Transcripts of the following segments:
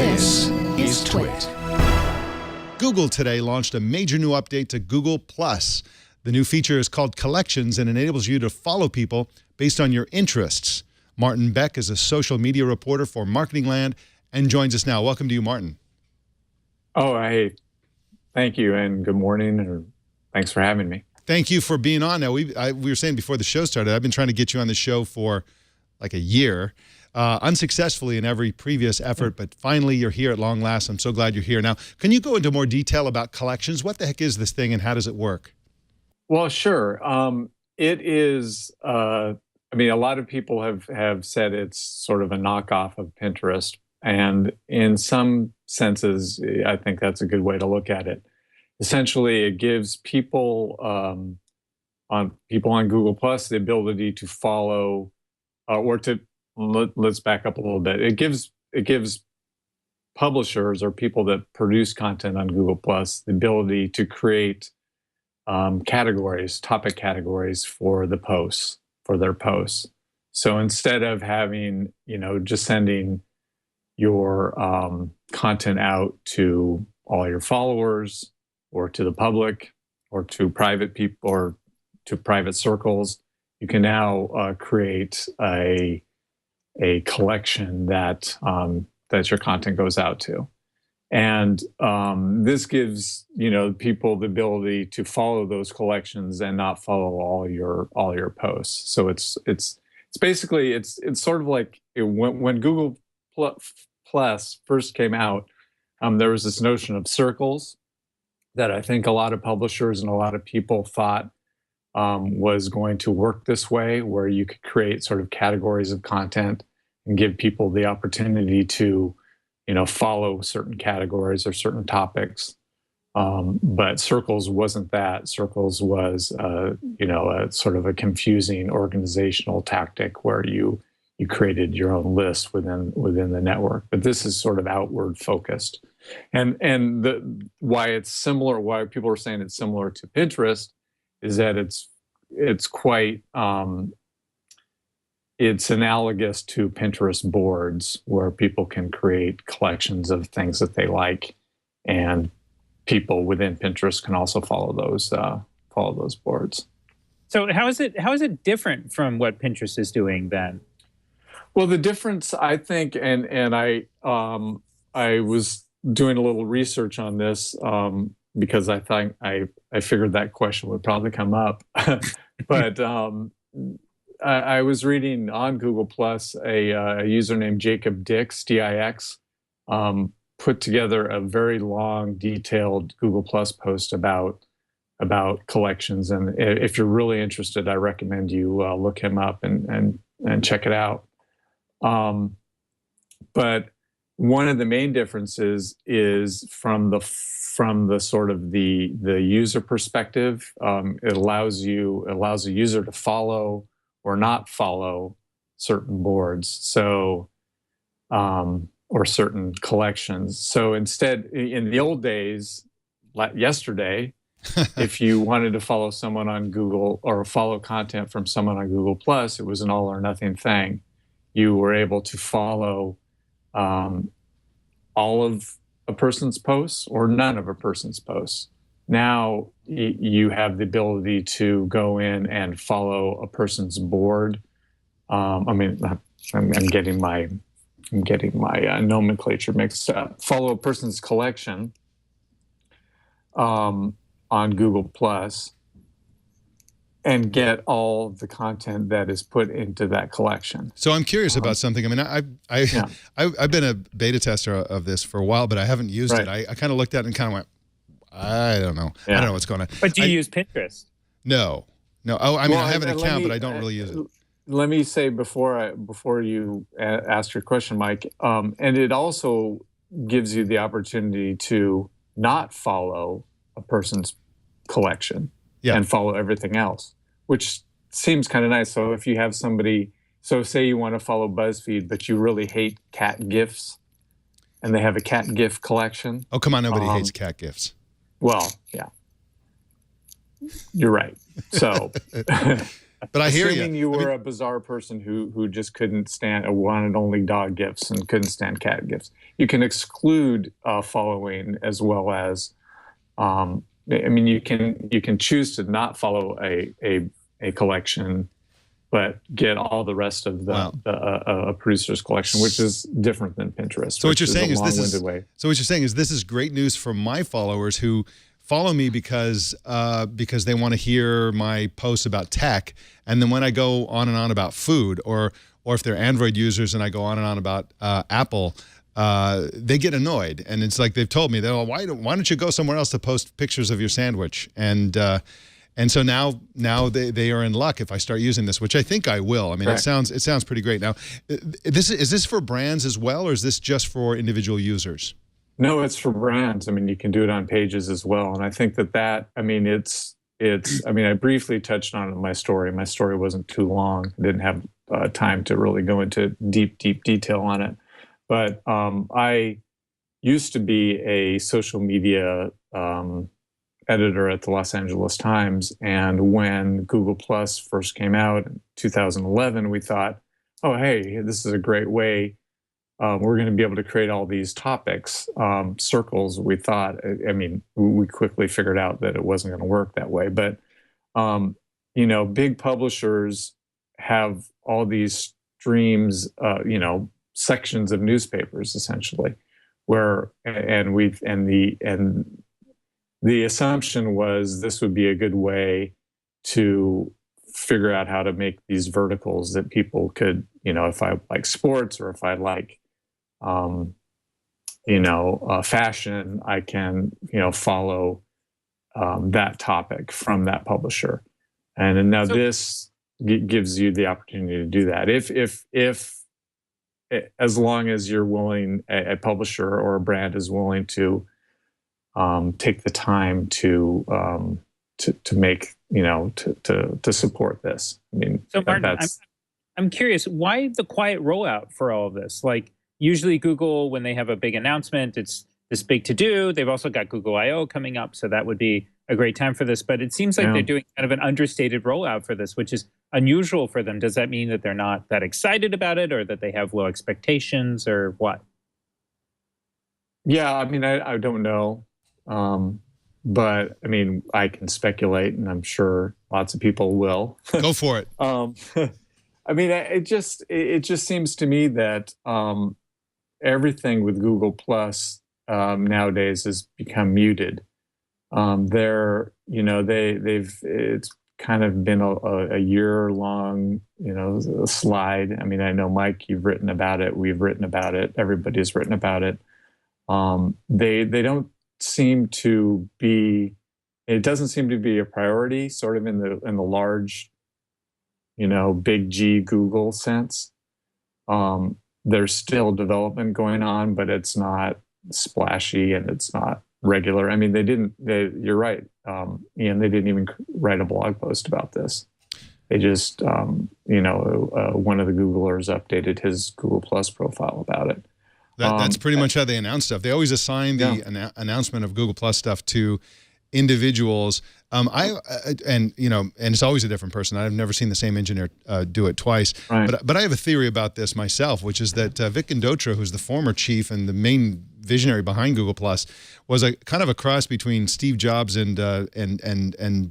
This is TWiT. Google today launched a major new update to Google+. The new feature is called Collections and enables you to follow people based on your interests. Martin Beck is a social media reporter for Marketing Land and joins us now. Welcome to you, Martin. Oh, hey. Thank you, and good morning, and thanks for having me. Thank you for being on. Now, we were saying before the show started, I've been trying to get you on the show for like a year, unsuccessfully in every previous effort, but finally you're here at long last. I'm so glad you're here. Now, can you go into more detail about Collections? What the heck is this thing and how does it work? Well, sure. It is, I mean, a lot of people have said it's sort of a knockoff of Pinterest. And in some senses, I think that's a good way to look at it. Essentially, it gives people on Google Plus the ability to follow, let's back up a little bit. It gives publishers or people that produce content on Google Plus the ability to create categories, topic categories for their posts. So instead of having, just sending your content out to all your followers or to the public or to private people or to private circles, you can now create a collection that your content goes out to. And this gives people the ability to follow those collections and not follow all your posts. So it's basically it's sort of like when Google Plus first came out, there was this notion of circles that I think a lot of publishers and a lot of people thought was going to work this way, where you could create sort of categories of content and give people the opportunity to follow certain categories or certain topics. But Circles wasn't that. Circles was, a sort of a confusing organizational tactic where you created your own list within the network. But this is sort of outward focused. And why it's similar, why people are saying it's similar to Pinterest is that it's quite, it's analogous to Pinterest boards where people can create collections of things that they like, and people within Pinterest can also follow those boards. So how is it different from what Pinterest is doing then? Well, the difference, I think, and I was doing a little research on this because I thought I figured that question would probably come up, but I was reading on Google Plus a user named Jacob Dix, D-I-X, put together a very long, detailed Google Plus post about collections. And if you're really interested, I recommend you look him up and check it out. But one of the main differences is from the sort of the user perspective. It allows a user to follow or not follow certain boards, so or certain collections. So instead, in the old days, like yesterday, if you wanted to follow someone on Google or follow content from someone on Google Plus, it was an all or nothing thing. You were able to follow all of a person's posts or none of a person's posts. Now you have the ability to go in and follow a person's board. I'm getting my nomenclature mixed up. Follow a person's collection on Google Plus and get all the content that is put into that collection. So I'm curious about something. I mean, I've been a beta tester of this for a while, but I haven't used it. I kind of looked at it and kind of went, I don't know. Yeah. I don't know what's going on. But do you use Pinterest? No. Oh, I mean, I have an account, but I don't really use it. Let me say before you ask your question, Mike, and it also gives you the opportunity to not follow a person's collection and follow everything else, which seems kind of nice. So if you have somebody, say you want to follow BuzzFeed, but you really hate cat GIFs, and they have a cat GIF collection. Oh, come on, nobody hates cat GIFs. Well, yeah, you're right. So But I hear you. Assuming you were a bizarre person who just couldn't stand or wanted only dog gifs and couldn't stand cat gifs, you can exclude following as well as. I mean, you can choose to not follow a collection, but get all the rest of a producer's collection, which is different than Pinterest. So what you're saying is So what you're saying is this is great news for my followers who follow me because they want to hear my posts about tech, and then when I go on and on about food, or if they're Android users and I go on and on about Apple, they get annoyed, and it's like they've told me, they're like, why don't you go somewhere else to post pictures of your sandwich? And so now they are in luck if I start using this, which I think I will. I mean, it sounds pretty great. Now, is this for brands as well, or is this just for individual users? No, it's for brands. I mean, you can do it on pages as well, and I think that I mean, I mean, I briefly touched on it in my story. My story wasn't too long. I didn't have time to really go into deep detail on it. But I used to be a social media editor at the Los Angeles Times. And when Google Plus first came out in 2011, we thought, oh, hey, this is a great way. We're going to be able to create all these topics, circles. We thought, I mean, we quickly figured out that it wasn't going to work that way. But, you know, big publishers have all these streams, you know, sections of newspapers essentially, where the assumption was this would be a good way to figure out how to make these verticals that people could, you know, if I like sports or if I like, you know, fashion, I can, you know, follow that topic from that publisher, and now this gives you the opportunity to do that if as long as you're willing, a publisher or a brand is willing to take the time to make, you know, to support this. I mean, so Martin, I'm curious, why the quiet rollout for all of this? Like, usually Google, when they have a big announcement, it's this big to do. They've also got Google I/O coming up, so that would be a great time for this. But it seems like they're doing kind of an understated rollout for this, which is unusual for them. Does that mean that they're not that excited about it, or that they have low expectations, or what? Yeah, I mean, I don't know. But I mean, I can speculate, and I'm sure lots of people will. Go for it. I mean, it just seems to me that everything with Google Plus nowadays has become muted. They're, you know, it's kind of been a year-long, you know, slide. I mean, I know, Mike, you've written about it. We've written about it. Everybody's written about it. They don't seem to be. It doesn't seem to be a priority, sort of in the large, you know, big G Google sense. There's still development going on, but it's not splashy and it's not regular. I mean, you're right, Ian, they didn't even write a blog post about this. They just, you know, one of the Googlers updated his Google Plus profile about it. That's pretty much how they announce stuff. They always assign the announcement of Google Plus stuff to individuals. And you know, and it's always a different person. I've never seen the same engineer do it twice. Right. But I have a theory about this myself, which is that Vic Indotra, who's the former chief and the main visionary behind Google Plus, was a kind of a cross between Steve Jobs and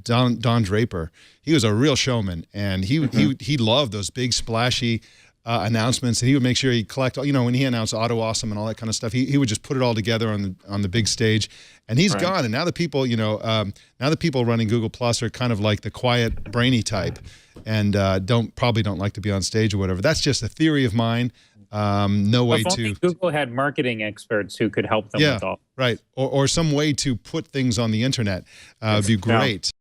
Don Draper. He was a real showman, and he loved those big splashy announcements, and he would make sure he collect, you know, when he announced Auto Awesome and all that kind of stuff, he would just put it all together on the big stage. And he's gone, and now the people, you know, now the people running Google Plus are kind of like the quiet, brainy type, and probably don't like to be on stage or whatever. That's just a theory of mine. No way to. Google had marketing experts who could help them with all. Right, or some way to put things on the internet would be great.